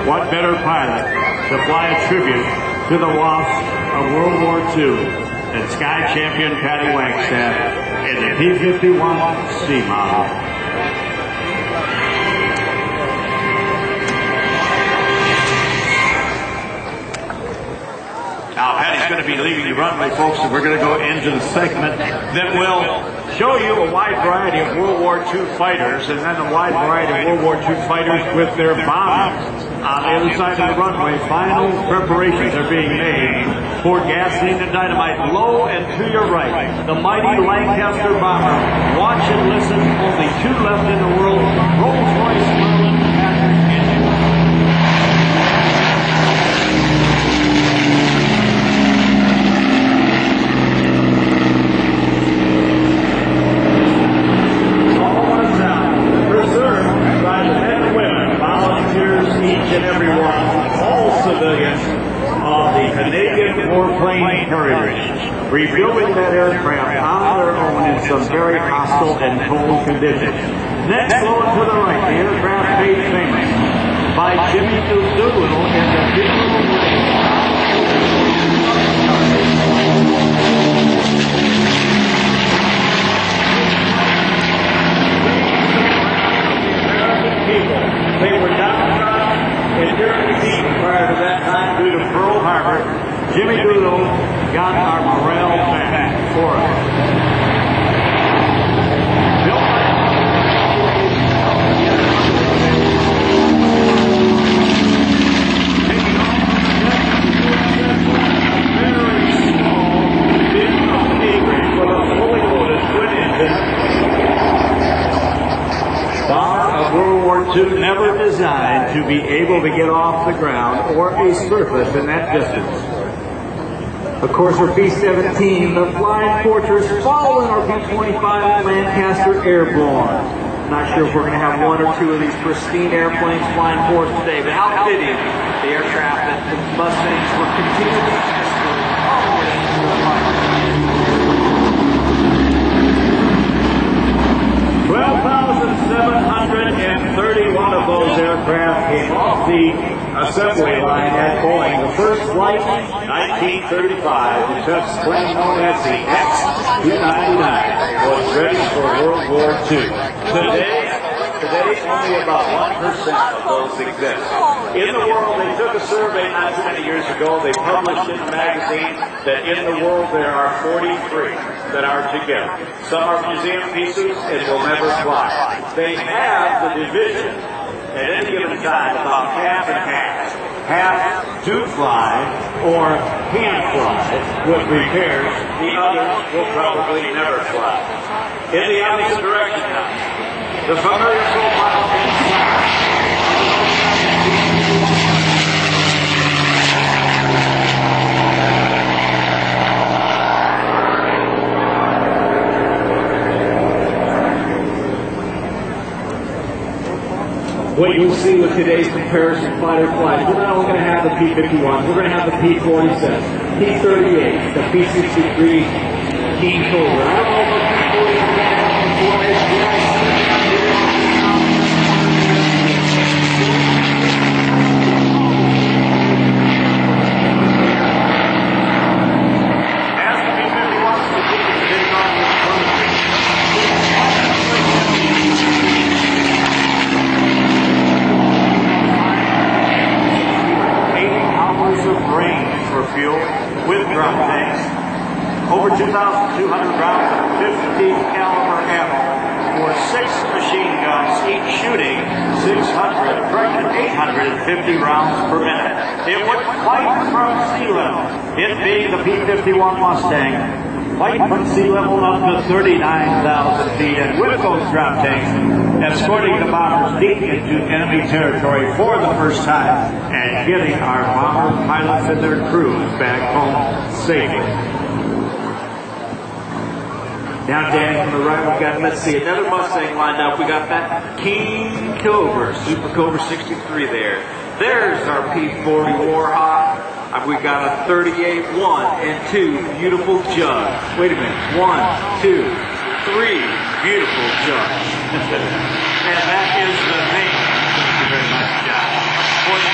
what better pilot to fly a tribute to the Wasps of World War II than Sky Champion Patty Wagstaff in the P-51 C model. Now, Patty's going to be leaving the runway, folks, and we're going to go into the segment that will show you a wide variety of World War II fighters and then a wide variety of World War II fighters with their bombers. On the other side of the runway, final preparations are being made for gasoline and dynamite. Low and to your right, the mighty Lancaster bomber. Watch and listen, only two left in the world, Rolls-Royce Merlin Patrick engine. Each and every one, all civilians of the Canadian Warplane Heritage, refueling that aircraft on their own in some very hostile and cold conditions. Next, low and to the right, the aircraft made famous by Jimmy Doolittle in the beautiful people. They were downtrodden and dirty prior to that time due to Pearl Harbor. Jimmy Doolittle got our morale back for us. Taking off very small, big A-grade with a fully loaded twin engine. Bomber of World War II, never designed to be able to get off the ground or a surface in that distance. Of course, our P-17, the Flying Fortress, following our P-25 Lancaster Airborne. Not sure if we're going to have one or two of these pristine airplanes flying for us today, but how fitting the aircraft that the Mustangs were continually escorting all the way into the fight. 12,731 of those aircraft came off the assembly line at Boeing. The first flight, 1935, the test plane known as the X-299, was ready for World War II. Today, only about 1% of those exist. In the world, they took a survey not too many years ago. They published in a magazine that in the world there are 43 that are together. Some are museum pieces and will never fly. They have the division at any given time about half and half. Half do fly or can fly with repairs. The others will probably never fly. In the opposite direction now. The familiar profile inside. What you'll see with today's comparison fighter flight, we're not only going to have the P-51s, we're going to have the P-47s, P-38s, the P-63 King Cobra. I don't know if the P-47s fuel with drum tanks, over 2,200 rounds of 50 caliber ammo for 6 machine guns, each shooting 850 rounds per minute. It would fight from sea level, it being the P-51 Mustang, fight from sea level up to 39,000 feet, and with those drum tanks, escorting the bombers deep into enemy territory for the first time and getting our bomber pilots and their crews back home safely. Now, Danny, from the right, we've got, let's see, another Mustang lined up. We got that King Cobra, Super Cobra 63 there. There's our P-40 Warhawk. We got a 38, 1 and 2 beautiful Jugs. Wait a minute, 1, 2, 3 beautiful Jugs. And that is the name. Thank you very much, John. For the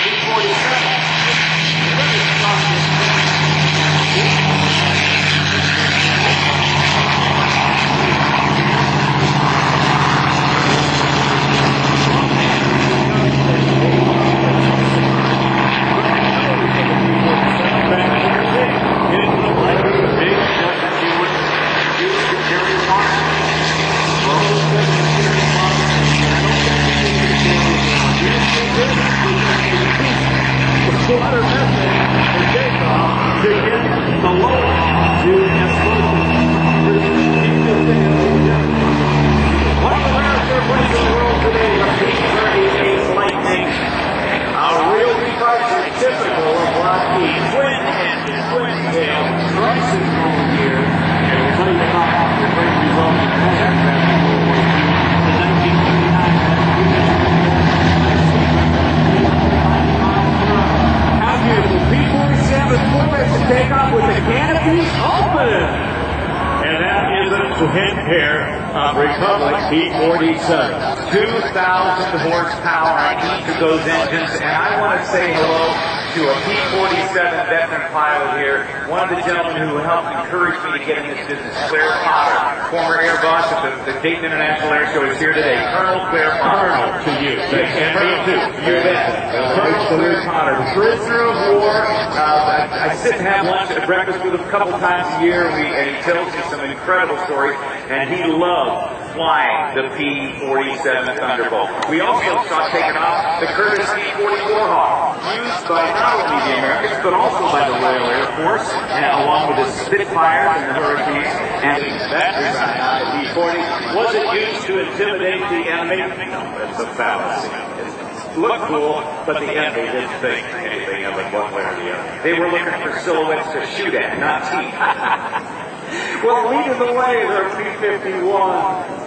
Republic P-47. 2,000 horsepower on each of those engines, and I want to say hello to a P-47 veteran pilot here, one of the gentlemen who helped encourage me to get in this business, Claire Potter, former air boss at the Dayton International Air Show, is here today. Colonel Claire Potter. Colonel to you. And me too. You bet. Colonel Claire Potter, prisoner of war. I sit and have lunch at breakfast with him a couple times a year, and he tells me some incredible stories, and he loved flying the P-47 Thunderbolt. We also saw taken off the Curtiss P-40 Warhawk, used by not only the Americans, but also by the Royal Air Force, along with the Spitfires and the Hurricanes. And that design on the P-40 wasn't used to intimidate the enemy. No, that's a fallacy. It looked cool, but the enemy didn't think anything of it one way or the other. They were looking for silhouettes to shoot at, not teeth. Well, leading the way, their P-51.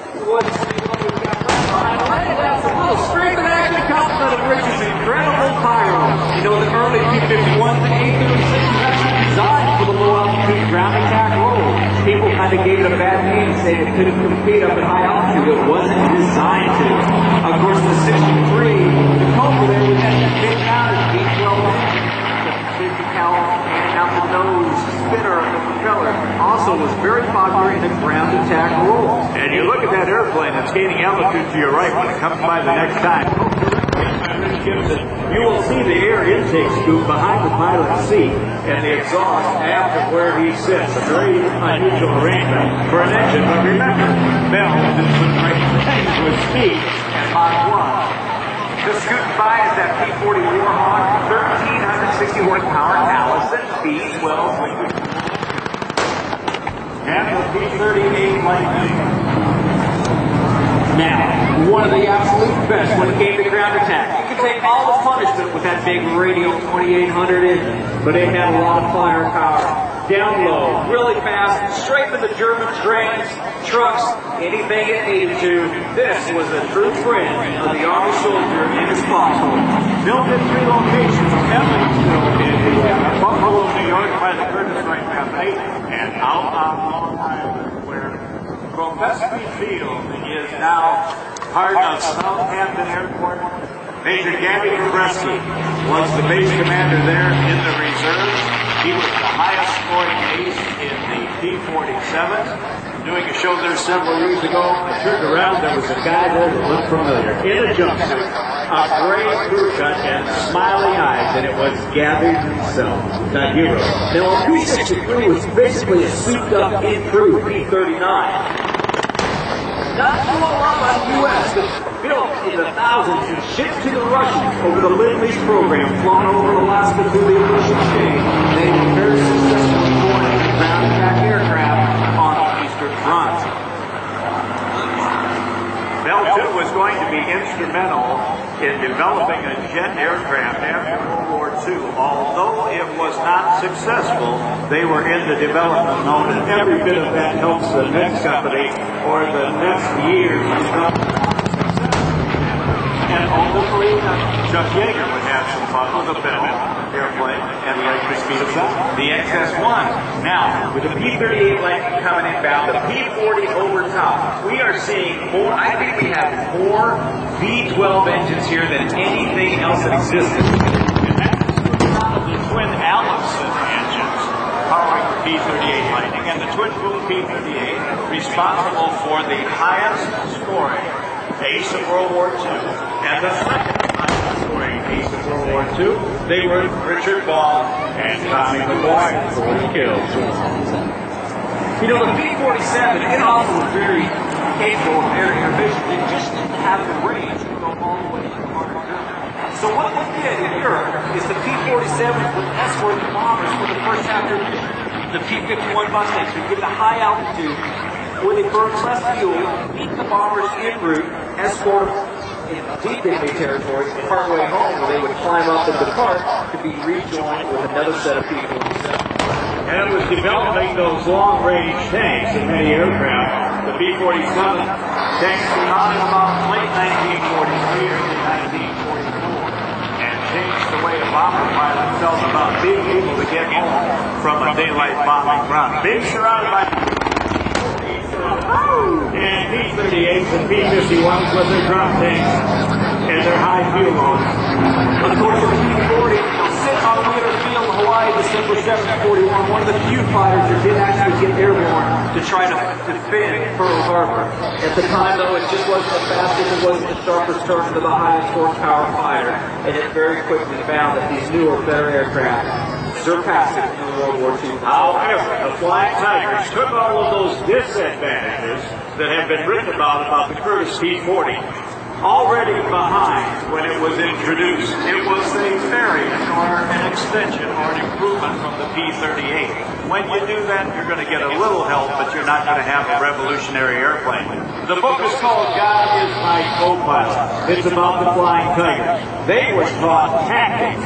That's a little straight and action compliment of Rich's incredible pyro. You know, the early P-51s and A-36s were actually designed for the low-altitude ground attack role. People kind of gave it a bad name, saying it couldn't compete up at high altitude. It wasn't designed to. Of course, the 63, the culprit there was that big mounted B-12 50 cal and out the nose spinner of the propeller, also was very popular in the ground attack role. And you look at that airplane, it's gaining altitude to your right when it comes by the next time. You will see the air intake scoop behind the pilot's seat and the exhaust aft of where he sits. A very unusual arrangement for an engine, but remember, Bell did some great things with speed and Mach 1. Just scooting by is that P-40 Warhawk, 1,360 horsepower Allison B-12. And the P-38 Lightning. Now, one of the absolute best when it came to ground attack. You could take all the punishment with that big Radial 2800 engine, but it had a lot of firepower. Down low, really fast, straight to the German trains, trucks, anything it needed to. This was a true friend of the Army soldier in his foxhole. Built in 3 locations, Evansville in Indiana, Buffalo, New York, by the Curtis Wright family, and out on Long Island, where Gillespie Field is now part of Southampton Airport. Major Gabby Zabreski was the base commander there in the reserves. He was the highest scoring ace in the P-47s. Doing a show there several years ago, I turned around, there was a guy there that looked familiar. In a jumpsuit, a gray crew cut, and smiling eyes, and it was Gabby himself, the hero. Now, a P-63 was basically a souped-up, improved P-39. Not too long on the U.S., but built in the thousands and shipped to the Russians over the Lend-Lease program, flown over Alaska through the ocean chain. They were very successful in deploying ground attack aircraft on the Eastern Front. Bell, too, was going to be instrumental in developing a jet aircraft after World War II. Although it was not successful, they were in the development mode, and every bit of that helps the next company or the next year. And ultimately, Chuck Yeager would have some fun with a Bell airplane and like the speed of sound. The XS-1. Now, with the P-38 Lanc coming inbound, the P-40 over top, we are seeing more. I think we have more V-12 engines here than anything else that existed. And that's the twin Allison engines powering the P-38 Lightning and the twin boom P-38 responsible for the highest scoring ace of World War II and the second highest scoring ace of World War II. They were Richard Ball and Tommy McCoy, 40 kills. You know, the P-47, it also was very capable of air intervention. It just didn't have the range to go all the way to the Mark II. So what they did in Europe is the P-47s would escort the bombers for the first chapter of the P-51 Mustangs would get to high altitude where they burn less fuel, meet the bombers en route, escort them in deep enemy territory, partway home where they would climb up and depart to be rejoined with another set of P-47s. And it was developing those long-range tanks in many aircraft. The B-47 tanks came out in about late 1943 or 1944 and changed the way a bomber pilot felt about being able to get home from a daylight bombing run. Being surrounded by and P-38s and P-51s with their drop tanks and their high fuel loads. Of course, the P-40 sit on Wheeler Field, Hawaii, December 7th, 41. One of the few fighters that did actually get airborne to try to defend Pearl Harbor. At the time, though, it just wasn't the fastest, it wasn't the sharpest turn to the highest horsepower fighter, and it very quickly found that these newer, better aircraft surpassed it in World War II. However, the Flying Tigers took all of those disadvantages that have been written about the Curtiss P-40 already behind when it was introduced. It was a variant or an extension or an improvement from the P-38. When you do that, you're going to get a little help, but you're not going to have a revolutionary airplane. The book is called God is My Co-Pilot. It's about the Flying Tigers. They were taught tactics.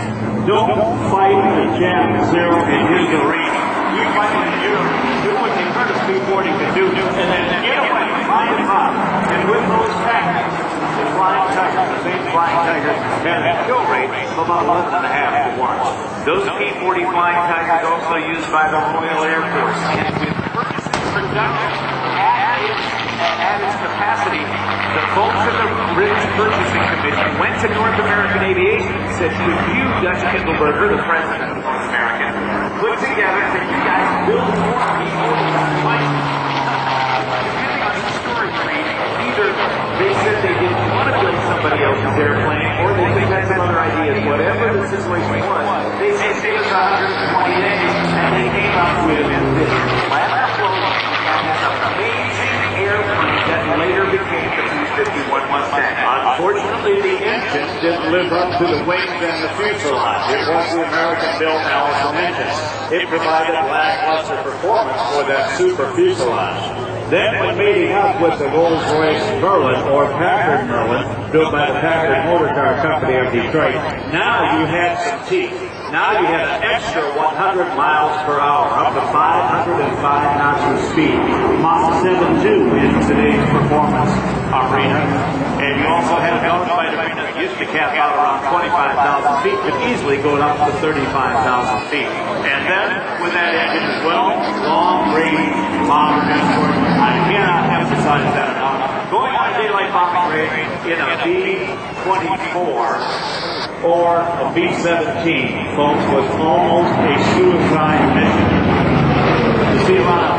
Don't fight the Jam Zero in his arena. You fight in your arena. Do what the Curtiss P-40 can do, and then get away, find him up. And with those tactics, the Flying Tigers, the same Flying Tigers, had a kill rate of about 11.5 to 1. Those P-40 Flying Tigers also used by the Royal Air Force. And with purchasing production at its capacity, the folks at the British Purchasing Commission went to North American Aviation and said, could you, Dutch Kindleberger, the president of North American, put together that you guys build more P-40 flights? Depending on the story read, either they said they didn't want to build somebody else's airplane, or they just had some other ideas. Whatever the situation was, they said it was 120 days, and they came up with this Lancaster and this amazing airplane that later became the P-51 Mustang. Unfortunately, the engines didn't live up to the wings and the fuselage. It was the American-built Allison engine. It provided lackluster performance for that super fuselage. Then, when meeting up with the Rolls-Royce Merlin, or Packard Merlin, built by the Packard Motor Car Company of Detroit, now you had some teeth. Now you had an extra 100 miles per hour, up to 505 knots of speed. Mach 7.2 in today's performance arena. And you also had a gunfight arena that used to cap out around 25,000 feet, could easily go up to 35,000 feet. And then, with that engine as well, long-range bomber transport. I cannot emphasize that enough. Going on a daylight bombing range in a B-24 or a B-17, folks, was almost a suicide mission. You see a lot of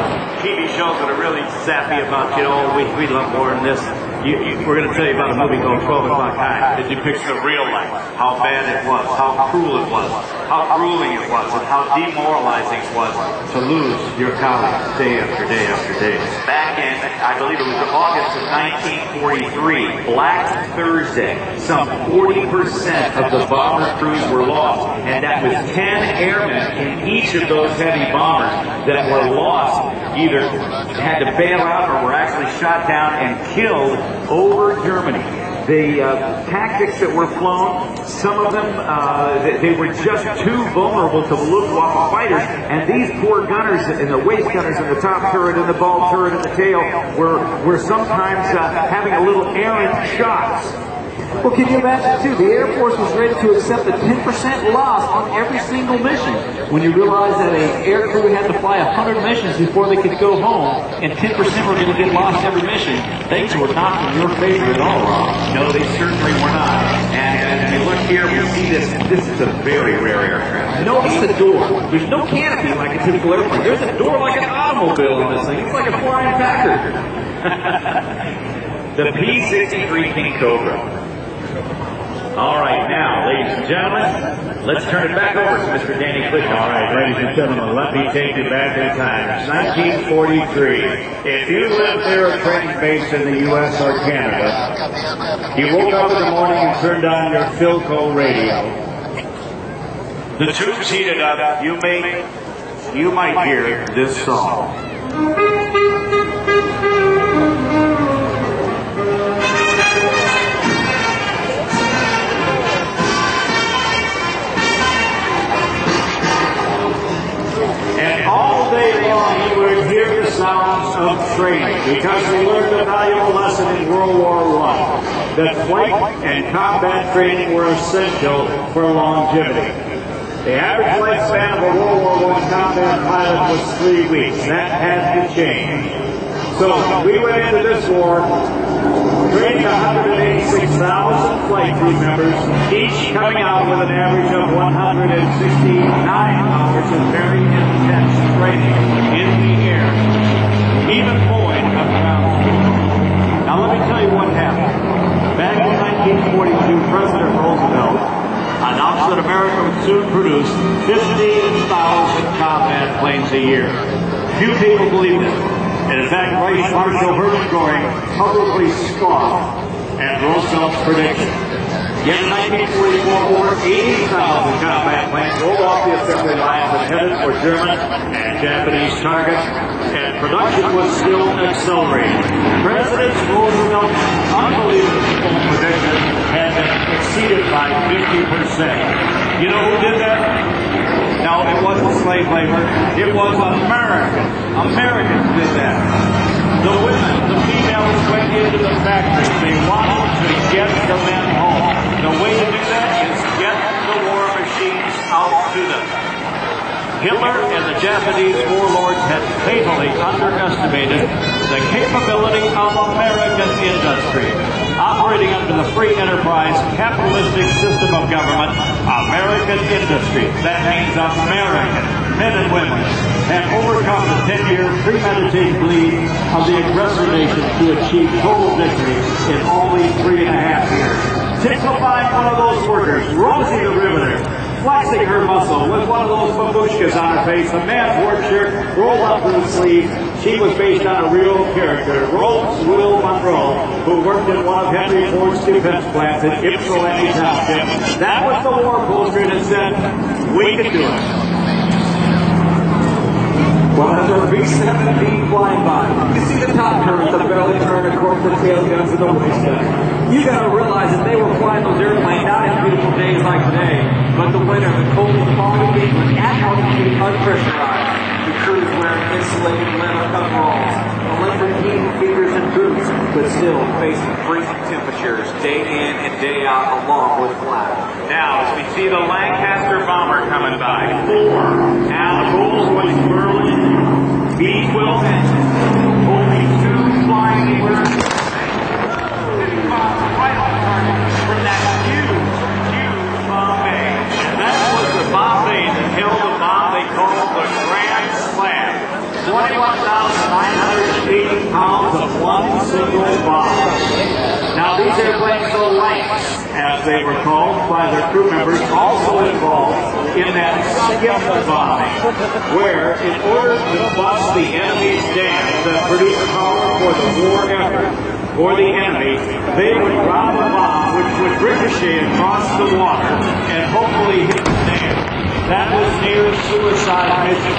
TV shows that are really sappy about, we love more than this. We're going to tell you about a movie called 12 O'Clock High. It depicts the real life, how bad it was, how cruel it was, how grueling it was, and how demoralizing it was to lose your colleagues day after day after day. Back in, I believe it was August of 1943, Black Thursday, some 40% of the bomber crews were lost, and that was 10 airmen in each of those heavy bombers that were lost, either had to bail out or were actually shot down and killed over Germany. The tactics that were flown, some of them, they were just too vulnerable to the Luftwaffe fighters, and these poor gunners, and the waist gunners in the top turret and the ball turret and the tail, were sometimes having a little errant shots. Well, can you imagine, too, the Air Force was ready to accept a 10% loss on every single mission. When you realize that an air crew had to fly 100 missions before they could go home, and 10% were going to get lost every mission, things were not in your favor at all, Rob. No, they certainly were not. And if you look here, we see this is a very rare aircraft. Notice the door. There's no canopy like a typical airplane. There's a door like an automobile in this thing. It's like a flying Packard. The P-63 King Cobra. All right, now, ladies and gentlemen, let's turn it back over to Mr. Danny Clisholm. All right, ladies and gentlemen, let me take you back in time. It's 1943. If you lived near a training base in the U.S. or Canada, you woke up in the morning and turned on your Philco radio. The tubes heated up. You might hear this song. And all day long you would hear the sounds of training, because we learned a valuable lesson in World War I, that flight and combat training were essential for longevity. The average flight span of a World War I combat pilot was 3 weeks. That had to change. So we went into this war training 186,000 flight crew members, each coming out with an average of 169 hours of very intense training in the air, even Boyd up ground. Now let me tell you what happened. Back in 1942, President Roosevelt announced that America would soon produce 15,000 combat planes a year. Few people believed it. And in fact, Vice Marshal Herbert Goring publicly scoffed at Roosevelt's prediction. Yet in 1944, over 80,000 combat planes rolled off the assembly lines and headed for German and Japanese targets, and production was still accelerating. President Roosevelt's unbelievable prediction had been exceeded by 50%. You know who did that? No, it wasn't slave labor. It was Americans. Americans did that. The women, the females went into the factories. They wanted to get the men home. The way to do that is get the war machines out to them. Hitler and the Japanese warlords had fatally underestimated the capability of American industry. Operating under the free enterprise capitalistic system of government, American industry, that means American men and women, have overcome the 10-year premeditated bleed of the aggressor nation to achieve total victory in only 3.5 years. Typifying one of those workers, Rosie the Riveter, flexing her muscle with one of those babushkas on her face, the man's work shirt rolled up to the sleeve. She was based on a real character, Rose Will Monroe, who worked in one of Henry Ford's defense plants in Ypsilanti Township. That was the war poster that said, "We can do it." Well, as our B-17 flying by, you see the top turns, the belly turn, of course, the tail guns, and the waist guns. You gotta realize that they were flying those airplanes not in beautiful days like today, but the winter, the cold, foggy England, at altitude, unpressurized. The crews wearing insulated leather coveralls, electric heating fingers and boots, but still facing freezing temperatures day in and day out along with flat. Now, as we see the Lancaster bomber coming by, 4 now Rolls-Royce Merlin B-12 engines, only 2 flying wheels, right on target from that huge bomb bay. And that was the bomb bay that held the bomb they called the Grand Slam. 21,980 pounds of one single bomb. Now these airplanes, the Lancs, as they were called by their crew members, also involved in that skip bombing, where in order to bust the enemy's dams that produce power for the war effort for the enemy, they would drop a bomb which would ricochet across the water and hopefully hit the dam. That was near suicide mission.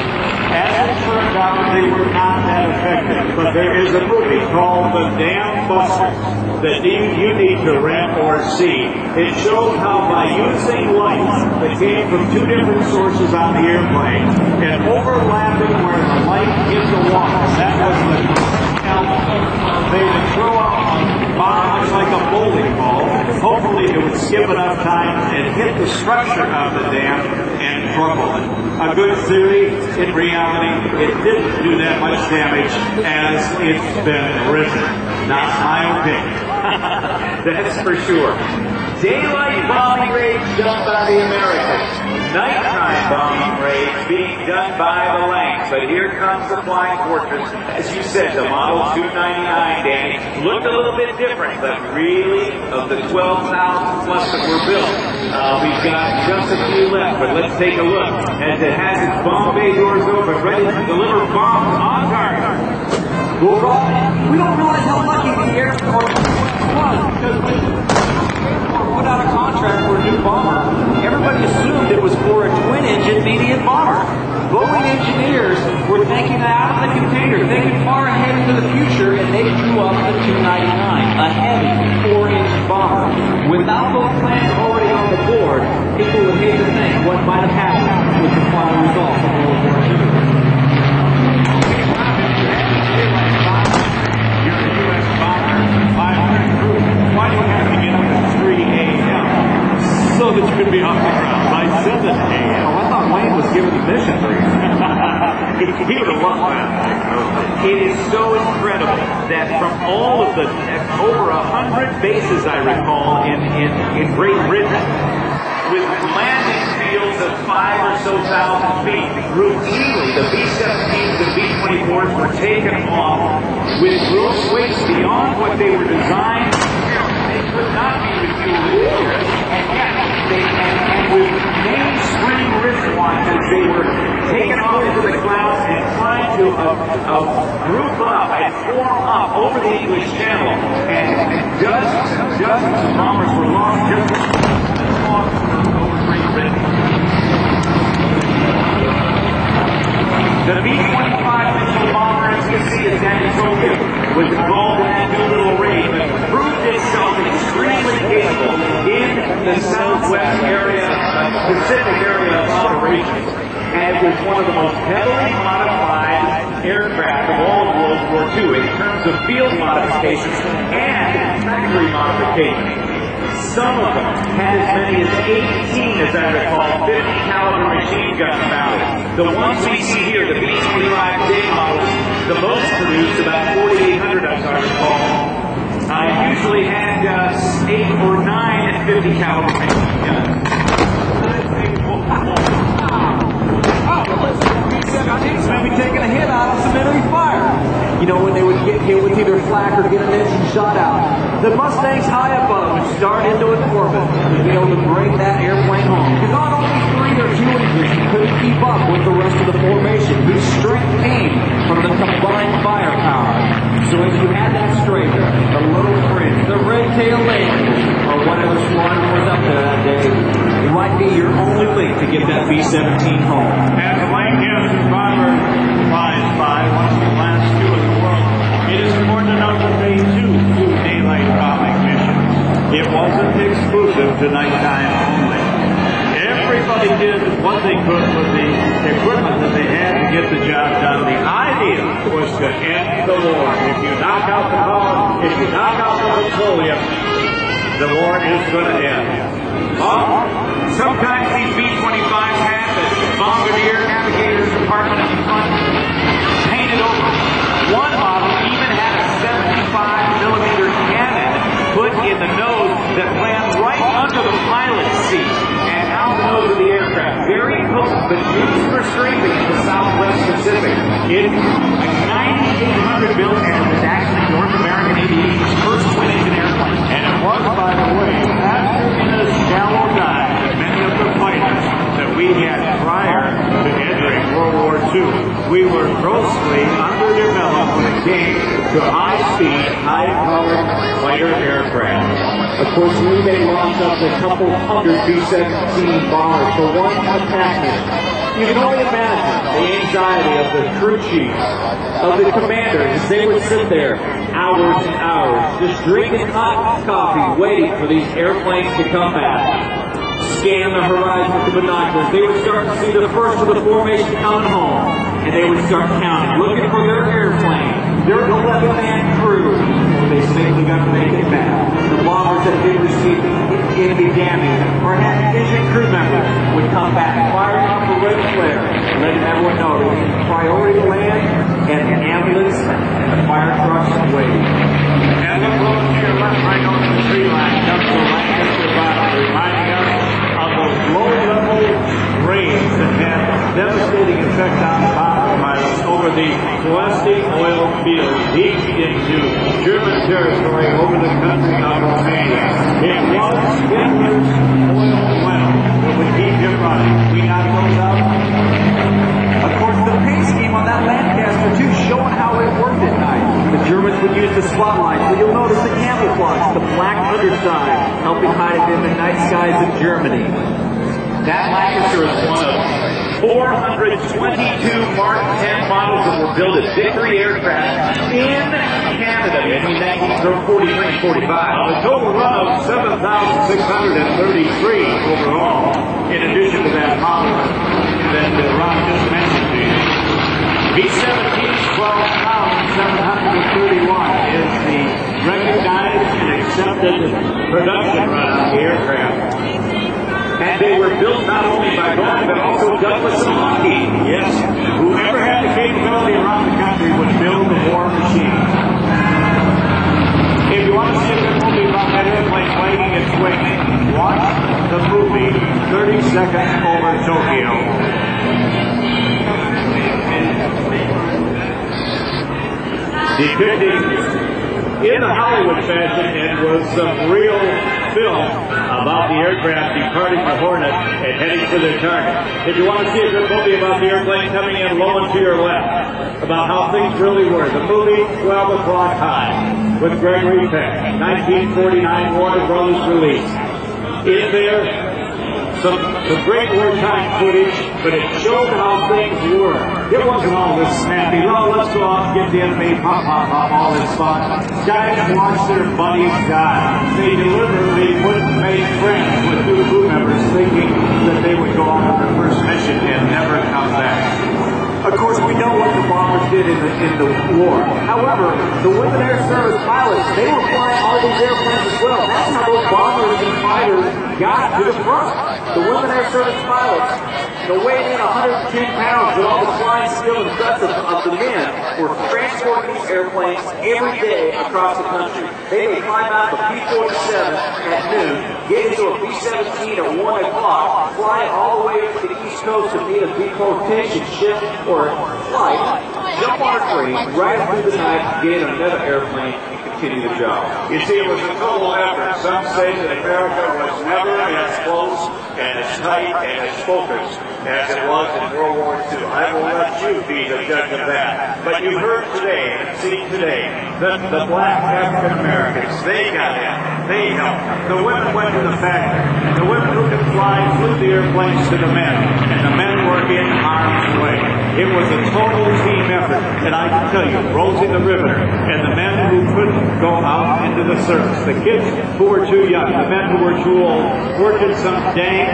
As it turned out, they were not that effective. But there is a movie called The Dam Busters that you need to rent or see. It shows how by using lights that came from 2 different sources on the airplane and overlapping where the light hit the water, that was the they would throw out a bomb much like a bowling ball. Hopefully it would skip enough time and hit the structure of the dam and crumble it. A good theory. In reality, it didn't do that much damage as it's been written. Not my opinion. That's for sure. Daylight bombing raids done by the Americans. Nighttime bombing raids being done by the Lancs. But here comes the Flying Fortress. As you said, the Model 299, Danny, looked a little bit different, but really, of the 12,000 plus that were built, we've got just a few left. But let's take a look as it has its bomb bay doors open, ready to deliver bombs on target. Well, Rob, we don't realize how lucky the Air Force was, because when put out a contract for a new bomber, everybody assumed it was for a twin-engine medium bomber. Boeing engineers were thinking out of the container, thinking far ahead into the future, and they drew up the 299, a heavy 4-engine bomber. Without those plans already on the board, people would hate to think what might have happened with the final result of World War II. You're a U.S. bomber, 500 crew. Why do you have to get up at 3 a.m.? So that you can be be off the ground by 7 a.m. Oh, I thought Wayne was given the mission brief. He would have loved that. It is so incredible that from all of the over 100 bases I recall in Great Britain, with landing fields of 5,000 or so feet, routinely the B-17s and B-24s were taken off with gross weights beyond what they were designed. They could not be refueled, and yet and with mainspring wristwatches, they were taken off into the clouds and trying to group up and form up over the English Channel, and dozens of bombers were lost just as long over Great Britain. The B-25 missile bomber, as you see, as Danny told you, was involved in that new little raid, but proved itself extremely capable in the southwest area, Pacific area of operations. And it was one of the most heavily modified aircraft of all of World War II in terms of field modifications and factory modifications. Some of them had as many as 18, as I recall, 50 caliber machine guns mounted. The ones we see here, the B-25J models, the most produced, about 4,800 as I recall, usually had 8 or 9 50 caliber machine guns. B-17s may be taking a hit out of some enemy fire. You know, when they would get hit with either flak or get an engine shot out, the Mustangs high above would start into an orbit to be able to bring that airplane home. Because not only 3 or 2 engines couldn't keep up with the rest of the formation, whose strength came from the combined firepower. So if you had that straighter, the little fringe, the red tail lane, or whatever squadron was up there that day, it might be your only link to get that B-17 home. As the Lancaster bomber flies by, one of the last 2 in the world, it is important to note that they too do daylight bombing missions. It wasn't exclusive to nighttime only. Everybody did what they could with the equipment that they had to get the job done. The idea was to end the war. If you knock out the bomb, if you knock out the petroleum, the war is going to end. Well, sometimes these B-25s have the Bombardier Navigator's Department in the front painted over. One model even had a 75mm cannon put in the nose that ran right under the pilot's seat and out the nose of the aircraft. Very potent, but used for strafing in the Southwest Pacific. It's 9,800 built, and it was actually North American Aviation's first twin-engine airplane. And it was, by the way, after in a shallow dive that many of the fighters that we had prior to entering World War II, we were grossly underdeveloped when it came to high-speed, high-powered fighter aircraft. Of course, Lee Bay launched up a couple hundred B-17 bombers for one attack mission. You can only imagine the anxiety of the crew chief, of the commanders, as they would sit there hours and hours, just drinking hot coffee, waiting for these airplanes to come back. Scan the horizon with the binoculars. They would start to see the first of the formation coming home, and they would start counting, looking for their airplane, their 11-man crew. They safely got to make it back. The bombers that did receive enemy damage or had engine crew members would come back, firing off the red flare, letting everyone know there was priority to land and an ambulance and the fire trucks waiting. And look over to your left, right over the tree line, comes the Lancaster bomber, reminding us of those low-level raids that had devastating effect on bomber pilots over the blasting oil field deep into German territory over the country of Romania. It was Hitler's oil well that would keep him running. We got those out. Of course, the paint scheme on that Lancaster, too, showing how it worked at night. The Germans would use the spotlight, so you'll notice the camouflage, the black underside, helping hide it in the night skies of Germany. That Lancaster is one of 422 Mark 10 models that were built as Victory aircraft in Canada between 1943 and 45. A total run of 7,633 overall, in addition to that model that Ron just mentioned to you. B-17's 12,731 is the recognized and accepted production run on the aircraft. and they were built not only by Boeing, but also Douglas and Lockheed. Yes, whoever had the capability around the country would build the war machine. If you want to see a good movie about that airplane flaking its wings, watch the movie 30 Seconds Over Tokyo. Depicting in the Hollywood fashion and was some real film about the aircraft departing the Hornet and heading for their target. If you want to see a good movie about the airplane coming in low and to your left, about how things really were, the movie 12 O'Clock High with Gregory Peck, 1949 Warner Brothers release. In there, some great wartime footage, but it showed how things were. It wasn't all this snappy, oh, let's go out and get the enemy, pop, pop, pop, all this fun. Guys watched their buddies die. They deliberately wouldn't make friends with new crew members thinking that they would go on their first mission and never come back. Of course, we know what the bombers did in the war. However, the Women Air Service pilots, they were flying all these airplanes as well. That's how those bombers and fighters got to the front. The Women Air Service pilots, they weighed in 110 pounds, with all the flying skill and guts of the men, were transporting these airplanes every day across the country. They would climb out of a P-47 at noon, get into a P-17 at 1 o'clock, fly all the way up to the East Coast to meet a deportation ship or flight, jump on a train, ride through the night, get in another airplane, and continue the job. You see, it was a total effort. Some say that America was never as close and as tight and as focused as it was in World War II. I will let you be the judge of that. But you heard today and seen today that the black African Americans, they got in. They helped. The women went to the factory. The women who could fly flew the airplanes to the men, and the men were in harm's way. It was a total team effort, and I can tell you, Rosie the Riveter and the men who couldn't go out into the service, the kids who were too young, the men who were too old, worked in some damn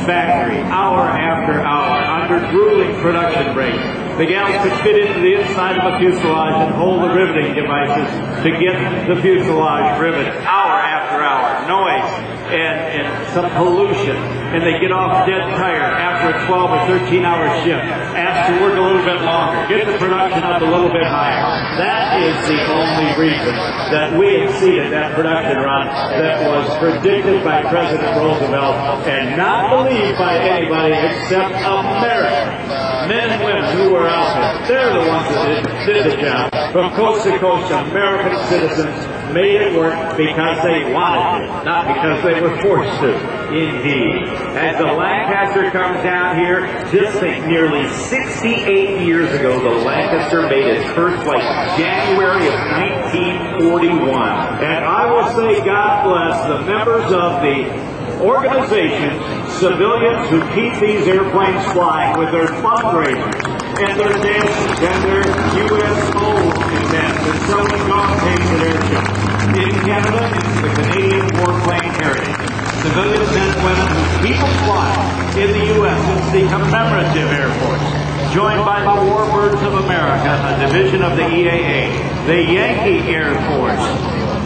factory, hour after hour, under grueling production rates. The gals could fit into the inside of a fuselage and hold the riveting devices to get the fuselage riveted, hour after hour, noise and some pollution, and they get off dead tired after a 12 or 13-hour shift, asked to work a little bit longer, get the production up a little bit higher. That is the only reason that we exceeded that production run that was predicted by President Roosevelt and not believed by anybody except America. Men and women who were out there, they're the ones that did the job. From coast to coast, American citizens made it work because they wanted it, not because they were forced to. Indeed. As the Lancaster comes down here, just think, nearly 68 years ago, the Lancaster made its first flight, January of 1941. And I will say, God bless the members of the organizations, civilians who keep these airplanes flying with their fundraisers and their dances and their USO events and selling dog tags at air shows. In Canada, it's the Canadian Warplane Heritage. Civilian men and women who keep them flying. In the U.S., it's the Commemorative Air Force, joined by the Warbirds of America, a division of the EAA, the Yankee Air Force,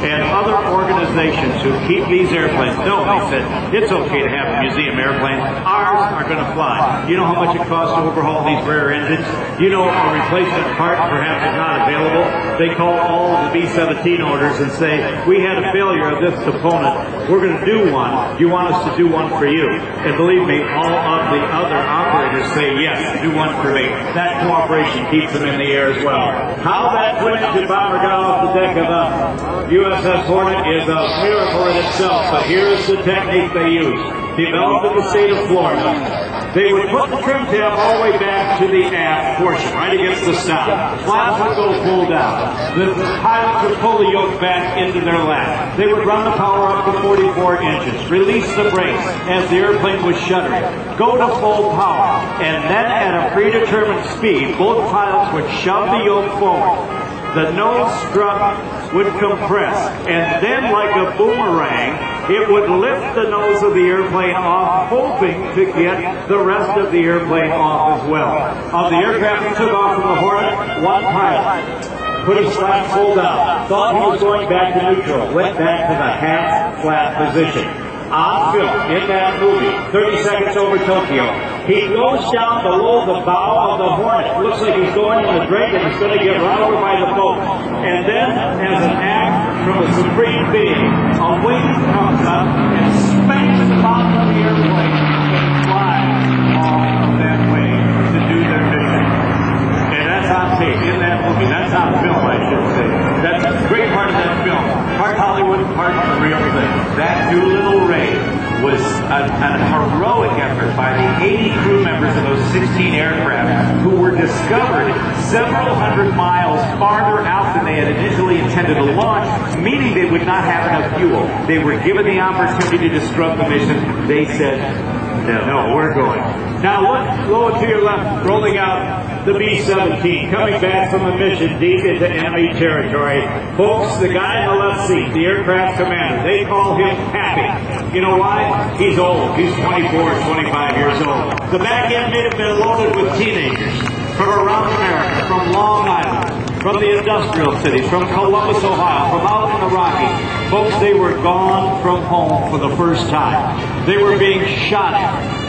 and other organizations who keep these airplanes. No, they said, it's okay to have a museum airplane. Ours are going to fly. You know how much it costs to overhaul these rare engines? You know a replacement part perhaps is not available? They call all of the B-17 orders and say, we had a failure of this component. We're going to do one. You want us to do one for you? And believe me, all of the other operators say, yes, do one for me. That cooperation keeps them in the air as well. How that twin-engine bomber got off the deck of a USS Hornet is a miracle in itself, but here's the technique they use. Developed in the state of Florida. They would put the trim tab all the way back to the aft portion, right against the snout. Flaps would go full down. The pilots would pull the yoke back into their lap. They would run the power up to 44 inches, release the brakes as the airplane was shuddering, go to full power, and then at a predetermined speed, both pilots would shove the yoke forward. The nose strut would compress, and then like a boomerang, it would lift the nose of the airplane off, hoping to get the rest of the airplane off as well. Of the aircraft that took off from the Hornet, one pilot put his flaps full down, thought he was going back to neutral, went back to the half-flat position. on film in that movie, 30 Seconds Over Tokyo. He goes down below the bow of the Hornet. Looks like he's going in the drink and he's going to get run over by the boat. And then, as an act from a supreme being, a wing comes up and spanks the bottom of the airplane and flies off of that wing to do their mission. And that's on tape in that movie. That's on film, I should say. That's a great part of that film. Part Hollywood, part the real thing. That Doolittle raid was an heroic effort by the 80 crew members of those 16 aircraft who were discovered several hundred miles farther out than they had initially intended to launch, meaning they would not have enough fuel. They were given the opportunity to disrupt the mission. They said, no, we're going. Now look low to your left, rolling out the B-17, coming back from a mission deep into enemy territory. Folks, the guy in the left seat, the aircraft commander, they call him Pappy. You know why? He's old. He's 24, 25 years old. The back end may have been loaded with teenagers from around America, from Long Island, from the industrial cities, from Columbus, Ohio, from out in the Rockies. Folks, they were gone from home for the first time. They were being shot at.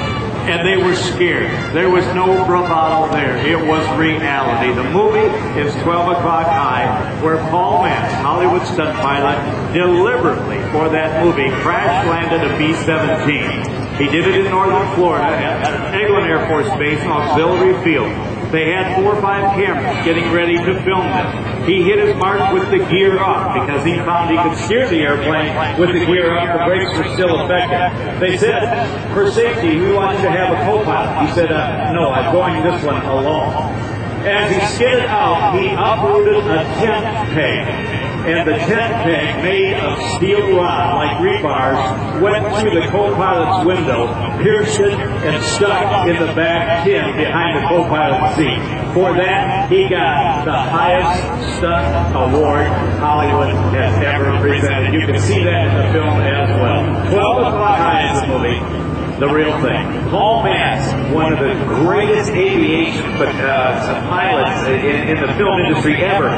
And they were scared. There was no bravado there. It was reality. The movie is 12 O'Clock High, where Paul Mance, Hollywood stunt pilot, deliberately for that movie crash-landed a B-17. He did it in northern Florida at Eglin Air Force Base on Auxiliary Field. They had 4 or 5 cameras getting ready to film this. He hit his mark with the gear up because he found he could steer the airplane with the gear up. The brakes were still effective. They said, for safety, we want you to have a co-pilot. He said, no, I'm going this one alone. As he skidded out, he uprooted a tent peg. And the tent peg, made of steel rod like rebars, went through the co-pilot's window, pierced it, and stuck in the back tin behind the co-pilot's seat. For that, he got the highest stunt award Hollywood has ever presented. You can see that in the film as well. 12 O'Clock High is the movie. The real thing. Paul Mance, one of the greatest aviation pilots in the film industry ever,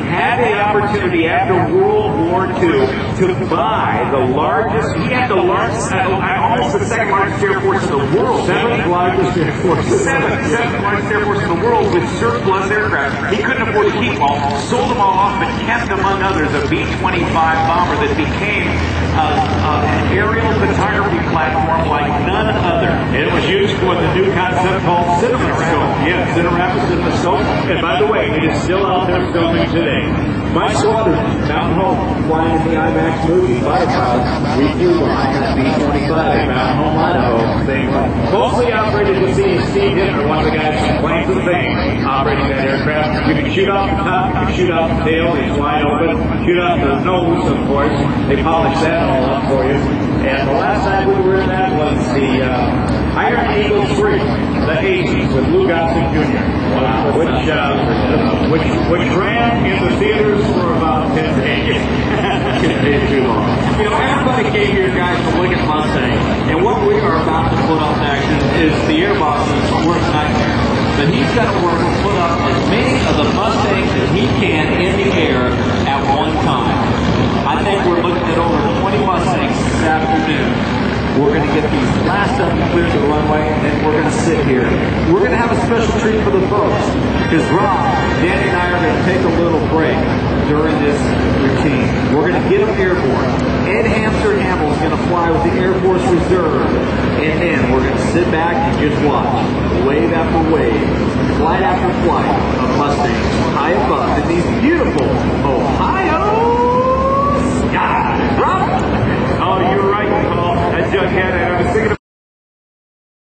had the opportunity after World War II to buy the largest, he had the largest, almost the second largest air force in the world. Seventh largest air force. Seventh largest air force in the world with surplus aircraft. He couldn't afford to keep them all, sold them all off, but kept, among others, a B-25 bomber that became an aerial photography platform like none other. It was used for the new concept called CinemaScope. Yeah, CinemaScope. And by the way, it is still out there filming today. My squadron, down home, flying in the IMAX movie, Fireflies, we flew the B-25 down home, Idaho. They were mostly operated with Steve Hitler, one of the guys from Planes of Fame, operating that aircraft. You can shoot off the top, you can shoot off the tail, it's wide open, shoot off the nose, of course. They polish that all up for you. And the last time we were in that was the Iron Eagle 3, the 80s, with Lou Gossett Jr., which ran in the theaters for about 10 days. Too long. You know, everybody came here, guys, to look at Mustangs, and what we are about to put up next is the Air Boss's worst nightmare. But he's got to work to put up as many of the Mustangs as he can in the air at one time. I think we're looking at over 20 Mustangs this afternoon. We're going to get these last up and clear to the runway, and we're going to sit here. We're going to have a special treat for the folks, because Rob, Danny, and I are going to take a little break during this routine. We're going to get them airborne. Ed Hamster Hamill is going to fly with the Air Force Reserve, and then we're going to sit back and just watch wave after wave, flight after flight of Mustangs high above in these beautiful Ohio skies. Rob? Oh, you're right, Paul. That Jughead, I was thinking